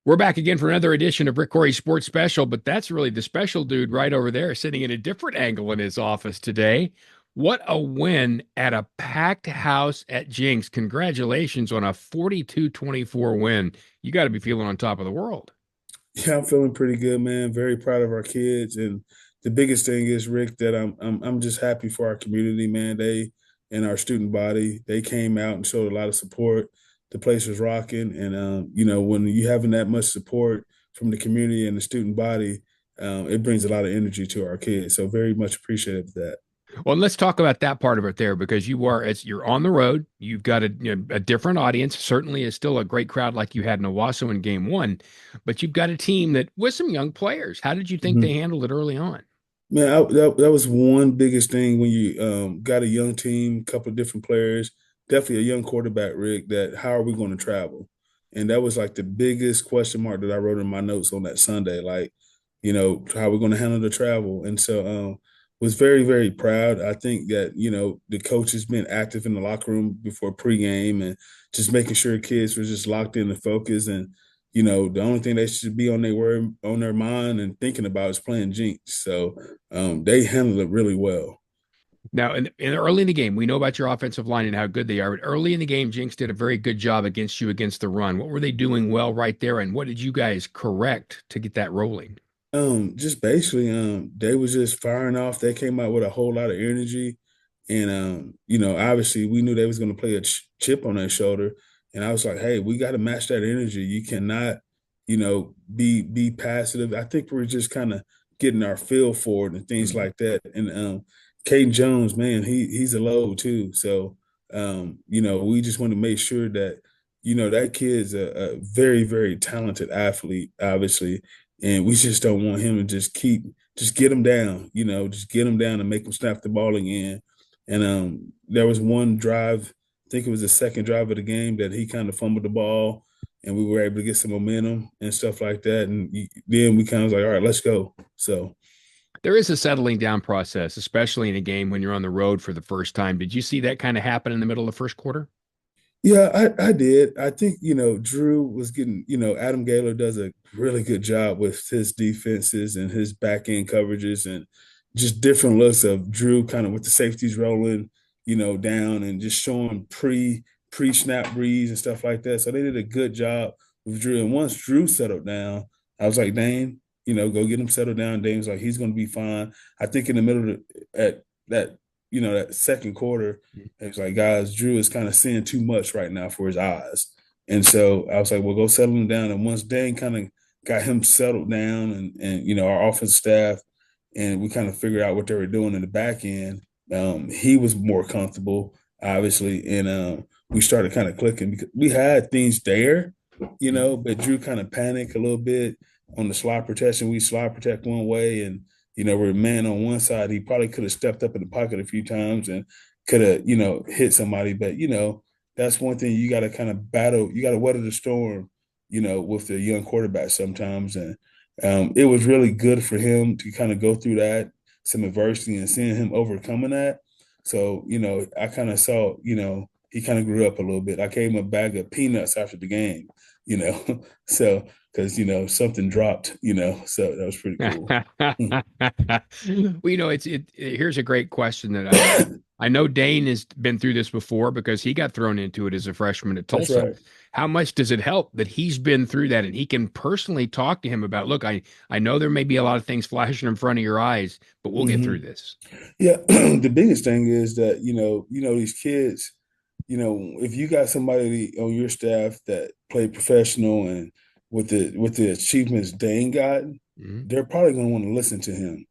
We're back again for another edition of Rick Corey's Sports Special, but that's really the special dude right over there sitting in a different angle in his office today. What a win at a packed house at Jenks. Congratulations on a 42-24 win. You got to be feeling on top of the world. Yeah, I'm feeling pretty good, man. Very proud of our kids, and the biggest thing is, Rick, that I'm just happy for our community, man. They and our student body, they came out and showed a lot of support. The place was rocking, and when you having that much support from the community and the student body, it brings a lot of energy to our kids. So very much appreciative of that. Well, let's talk about that part of it there because you're on the road. You've got a different audience. Certainly is still a great crowd like you had in Owasso in game one, but you've got a team that with some young players. How did you think they Mhm. handled it early on? Man, that was one biggest thing when you got a young team, couple of different players, definitely a young quarterback, Rick, that how are we going to travel? And that was like the biggest question mark that I wrote in my notes on that Sunday, like, how we're going to handle the travel. And so was very, very proud. I think that, the coach has been active in the locker room before pregame and just making sure kids were just locked in and focused. And the only thing they should be on their mind and thinking about is playing Jinx. So they handled it really well. Now, in early in the game, we know about your offensive line and how good they are. But early in the game, Jinx did a very good job against you against the run. What were they doing well right there, and what did you guys correct to get that rolling? Just basically, they was just firing off. They came out with a whole lot of energy, and obviously we knew they was going to play a chip on their shoulder, and I was like, hey, we got to match that energy. You cannot, be passive. I think we're just kind of getting our feel for it and things Mhm. like that. And Caden Jones, man, he's a load too. So we just want to make sure that that kid's a very, very talented athlete, obviously, and we just don't want him to just get him down, just get him down and make him snap the ball again. And there was one drive, I think it was the second drive of the game, that he kind of fumbled the ball, and we were able to get some momentum and stuff like that. And then we kind of was like, all right, let's go. So There is a settling down process, especially in a game when you're on the road for the first time. Did you see that kind of happen in the middle of the first quarter? yeah, I did. I think, Drew was getting, Adam Gaylor does a really good job with his defenses and his back end coverages and just different looks of Drew kind of with the safeties rolling, down and just showing pre snap reads and stuff like that. So they did a good job with Drew. And once Drew settled down, I was like, Dane, go get him settled down. Dane was like, he's going to be fine. I think in the middle of at that, that second quarter, it was like, guys, Drew is kind of seeing too much right now for his eyes. And so I was like, well, go settle him down. And once Dane kind of got him settled down and our offense staff, and we kind of figured out what they were doing in the back end, he was more comfortable, obviously. And we started kind of clicking because we had things there, but Drew kind of panicked a little bit on the slide protection. We slide protect one way and we're man on one side. He probably could have stepped up in the pocket a few times and could have, hit somebody. But, that's one thing you got to kind of battle. You got to weather the storm, with the young quarterback sometimes. And it was really good for him to kind of go through that, some adversity and seeing him overcoming that. So, I kind of saw, he kind of grew up a little bit. I gave him a bag of peanuts after the game, so because, something dropped, so that was pretty cool. Well, here's a great question that I know Dane has been through this before because he got thrown into it as a freshman at That's Tulsa. right. How much does it help that he's been through that and he can personally talk to him about, look, I know there may be a lot of things flashing in front of your eyes, but we'll get Hmm. through this. Yeah, the biggest thing is that these kids, if you got somebody on your staff that played professional and with the achievements Dane got, Mhm. they're probably going to want to listen to him.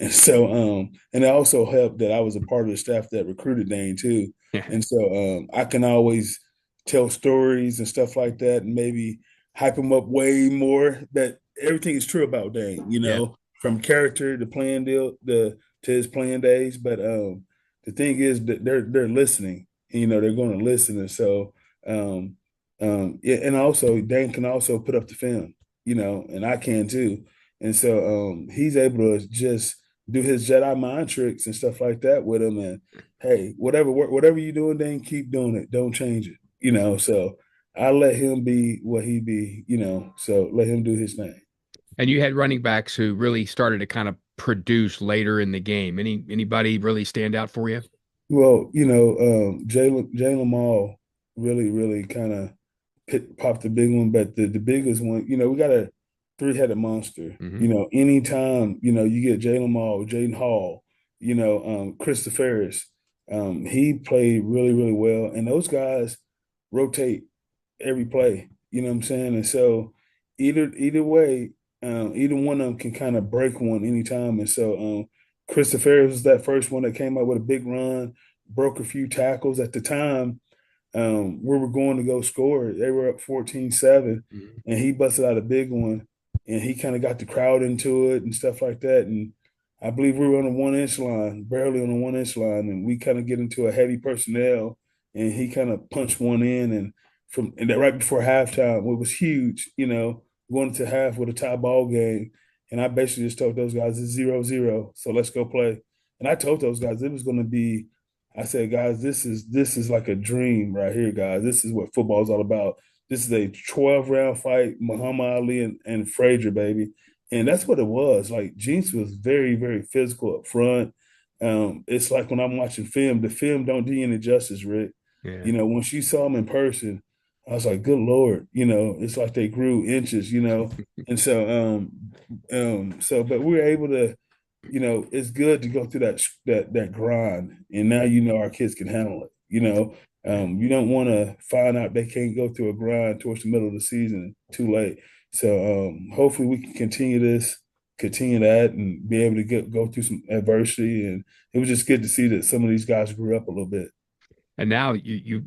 And so, and it also helped that I was a part of the staff that recruited Dane too. And so, I can always tell stories and stuff like that, and maybe hype him up way more. That everything is true about Dane, Yeah. from character to playing deal, to his playing days. But the thing is that they're listening. And, they're going to listen, and so um, yeah, and also Dane can also put up the film, and I can too. And so he's able to just do his Jedi mind tricks and stuff like that with him. And hey, whatever you're doing, Dane, keep doing it. Don't change it. So I let him be what he be, so let him do his thing. And you had running backs who really started to kind of produce later in the game. Anybody really stand out for you? Well, Jalen Mall really kind of popped the big one, but the biggest one, we got a three-headed monster. Hmm. Anytime, you get Jalen Mall, Jaden Hall, Christopher, he played really well. And those guys rotate every play. You know what I'm saying? And so either way, either one of them can kind of break one anytime. And so Christopher was that first one that came out with a big run, broke a few tackles at the time. We were going to go score. They were up 14-7, Hmm. and he busted out a big one, and he kind of got the crowd into it and stuff like that. And I believe we were on a 1 inch line, barely on a 1 inch line, and we kind of get into a heavy personnel, and he kind of punched one in, and that right before halftime, it was huge, going into half with a tie ball game. And I basically just told those guys it's 0-0, so let's go play. And I told those guys it was going to be. I said, guys, this is like a dream right here, guys. This is what football is all about. This is a 12-round fight, Muhammad Ali and Frazier, baby. And that's what it was. Like Jenks was very physical up front. It's like when I'm watching film, the film don't do you any justice, Rick. Yeah. When she saw him in person, I was like, good Lord, it's like they grew inches, And so but we were able to, it's good to go through that grind, and now our kids can handle it. You don't want to find out they can't go through a grind towards the middle of the season too late. So hopefully we can continue that, and be able to go through some adversity. And it was just good to see that some of these guys grew up a little bit. And now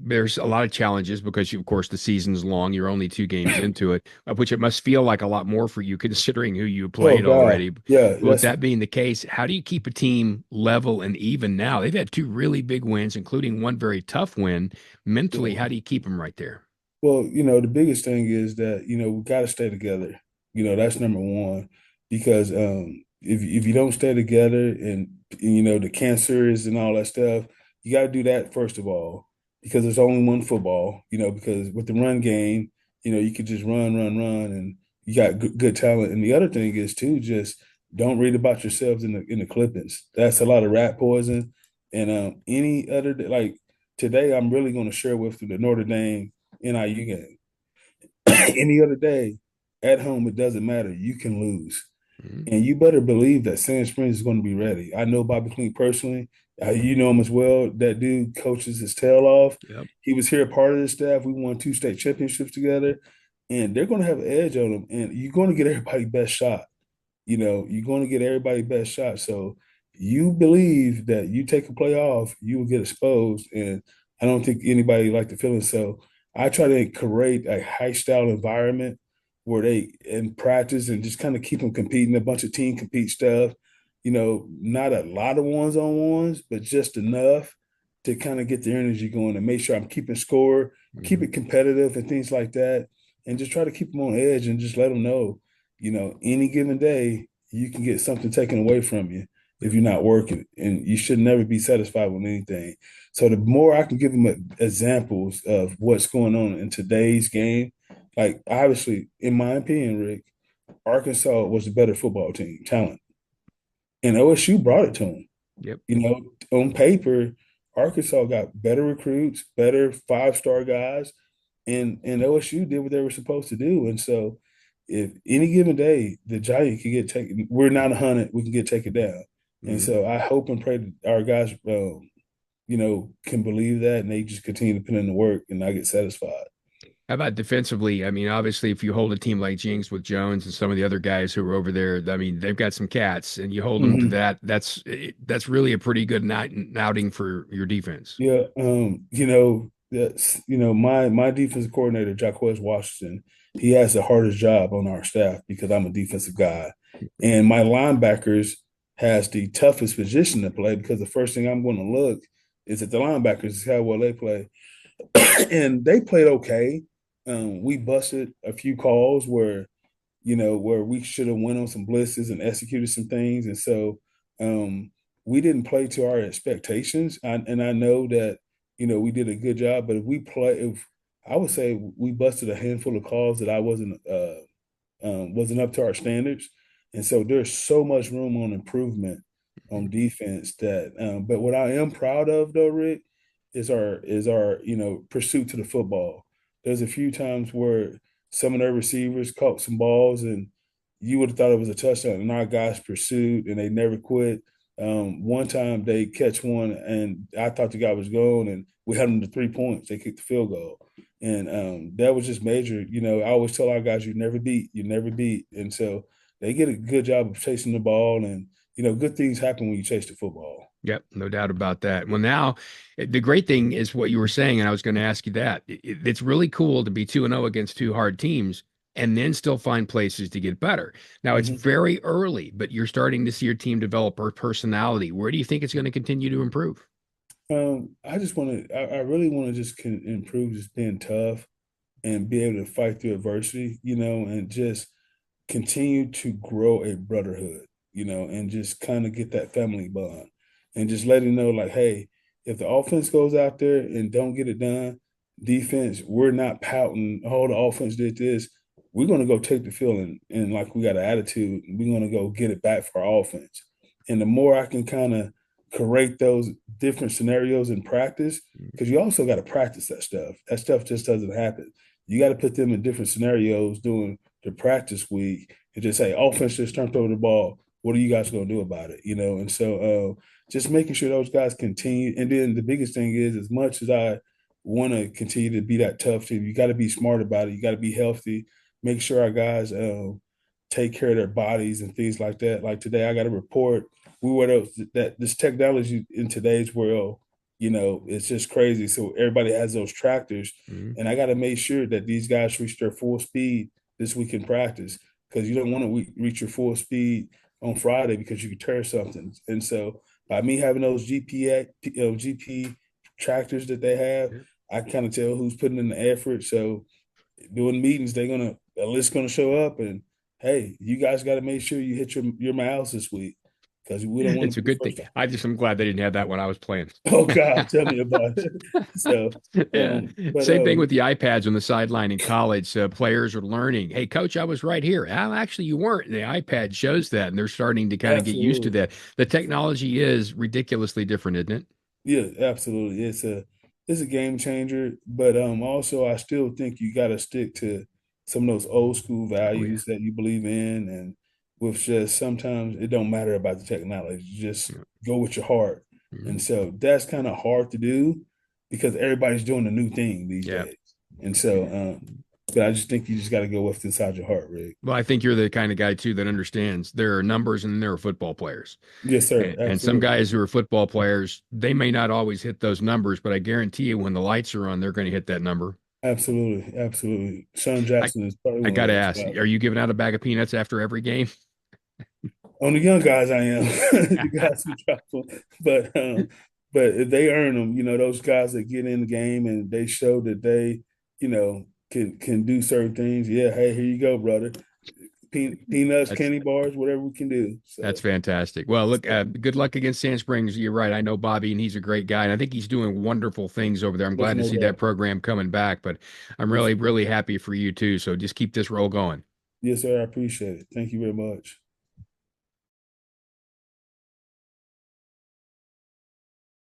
there's a lot of challenges because of course the season's long. You're only two games into it, of which it must feel like a lot more for you considering who you Oh played God, already. yeah, But with that being the case, how do you keep a team level and even now? They've had two really big wins, including one very tough win. Mentally, yeah. how do you keep them right there? Well, the biggest thing is that, we got to stay together. That's number one, because if you don't stay together, and the cancers and all that stuff, you got to do that first of all, because there's only one football, because with the run game, you could just run, and you got good talent. And the other thing is too, just don't read about yourselves in the clippings. That's a lot of rat poison. And any other, like today, I'm really going to share with the Notre Dame NIU game. Any other day at home, it doesn't matter. You can lose. Mhm. And you better believe that Sand Springs is going to be ready. I know Bobby Clean personally. You know him as well. That dude coaches his tail off. Yep. He was here, part of the staff. We won 2 state championships together. And they're going to have an edge on them. And you're going to get everybody best shot. You're going to get everybody best shot. So you believe that you take a play off, you will get exposed. And I don't think anybody like the feeling. So I try to create a high style environment where they in practice and just kind of keep them competing, a bunch of team compete stuff. Not a lot of ones on ones, but just enough to kind of get the energy going and make sure I'm keeping score, keep Mhm. it competitive and things like that. And just try to keep them on edge and just let them know, any given day, you can get something taken away from you if you're not working, and you should never be satisfied with anything. So the more I can give them examples of what's going on in today's game, like obviously, in my opinion, Rick, Arkansas was the better football team, talent, and OSU brought it to them. Yep. On paper, Arkansas got better recruits, better 5-star guys, and OSU did what they were supposed to do. And so, if any given day the Giant can get taken, we're not 100, we can get taken down. And Mhm. so I hope and pray that our guys, can believe that, and they just continue to put in the work and not get satisfied. How about defensively? I mean, obviously, if you hold a team like Jinx with Jones and some of the other guys who are over there, I mean, they've got some cats, and you hold them to Mm-hmm. that. That's really a pretty good night outing for your defense. Yeah, that's my defensive coordinator, Jacquez Washington. He has the hardest job on our staff because I'm a defensive guy, and my linebackers has the toughest position to play because the first thing I'm going to look is at the linebackers is how well they play, and they played okay. We busted a few calls where we should have went on some blitzes and executed some things. And so we didn't play to our expectations. And I know that, we did a good job, but if I would say we busted a handful of calls that I wasn't up to our standards, and so there's so much room on improvement on defense that. But what I am proud of, though, Rick, is our pursuit to the football. There's a few times where some of their receivers caught some balls, and you would have thought it was a touchdown, and our guys pursued and they never quit. One time they catch one, and I thought the guy was gone, and we had them to 3 points. They kicked the field goal. And that was just major. I always tell our guys, you never beat. And so they get a good job of chasing the ball. And, good things happen when you chase the football. Yep, no doubt about that. Well, now the great thing is what you were saying, and I was going to ask you that. It's really cool to be 2-0 against two hard teams and then still find places to get better. Now, it's Mhm. very early, but you're starting to see your team develop her personality. Where do you think it's going to continue to improve? I just want to, I really want to just improve just being tough and be able to fight through adversity, and just continue to grow a brotherhood, and just kind of get that family bond and just let him know, like, hey, if the offense goes out there and don't get it done, defense, we're not pouting, oh, the offense did this. We're going to go take the field and like we got an attitude, and we're going to go get it back for our offense. And the more I can kind of create those different scenarios in practice, because you also got to practice that stuff. That stuff just doesn't happen. You got to put them in different scenarios during the practice week and just say, offense just turned over the ball. What are you guys going to do about it? And so just making sure those guys continue. And then the biggest thing is, as much as I want to continue to be that tough team, you got to be smart about it. You got to be healthy. Make sure our guys take care of their bodies and things like that. Like today, I got a report. We were that this technology in today's world, it's just crazy. So everybody has those tractors, Mhm. and I got to make sure that these guys reach their full speed this week in practice, because you don't want to reach your full speed on Friday because you could tear something. And so by me having those GP tractors that they have, Yeah. I kind of tell who's putting in the effort. So doing meetings, they're gonna a list gonna show up, and hey, you guys got to make sure you hit your miles this week because we don't want It's to a be good thing. first. I'm glad they didn't have that when I was playing. Oh God, tell me about it. So, Yeah. but Same thing with the iPads on the sideline in college. Players are learning, hey, coach, I was right here. Well, actually, you weren't. The iPad shows that, and they're starting to kind of get used to absolutely. that. The technology is ridiculously different, isn't it? Yeah, absolutely. It's a game changer, but also I still think you got to stick to some of those old school Oh, yeah. values that you believe in, and with just sometimes it don't matter about the technology, just Yeah. go with your heart. Mhm. And so that's kind of hard to do because everybody's doing a new thing these Yeah. days. And so, but I just think you just got to go with inside your heart, Rick. Well, I think you're the kind of guy too that understands there are numbers and there are football players. Yes, sir. And some Absolutely. guys who are football players, they may not always hit those numbers, but I guarantee you when the lights are on, they're going to hit that number. Absolutely. Absolutely. Sean I, Jackson is probably I one got of to those ask, guys. are you giving out a bag of peanuts after every game? On the young guys, I am. The guys who drop them, but they earn them. Those guys that get in the game and they show that they, can do certain things. Yeah, hey, here you go, brother. Peanuts, That's candy bars, whatever we can do. that's So, fantastic. Well, look, so good luck against Sand Springs. You're right. I know Bobby, and he's a great guy, and I think he's doing wonderful things over there. I'm there's glad to no see that doubt. program coming back, but I'm Yes, really, sir. really happy for you too. So just keep this roll going. Yes, sir. I appreciate it. Thank you very much.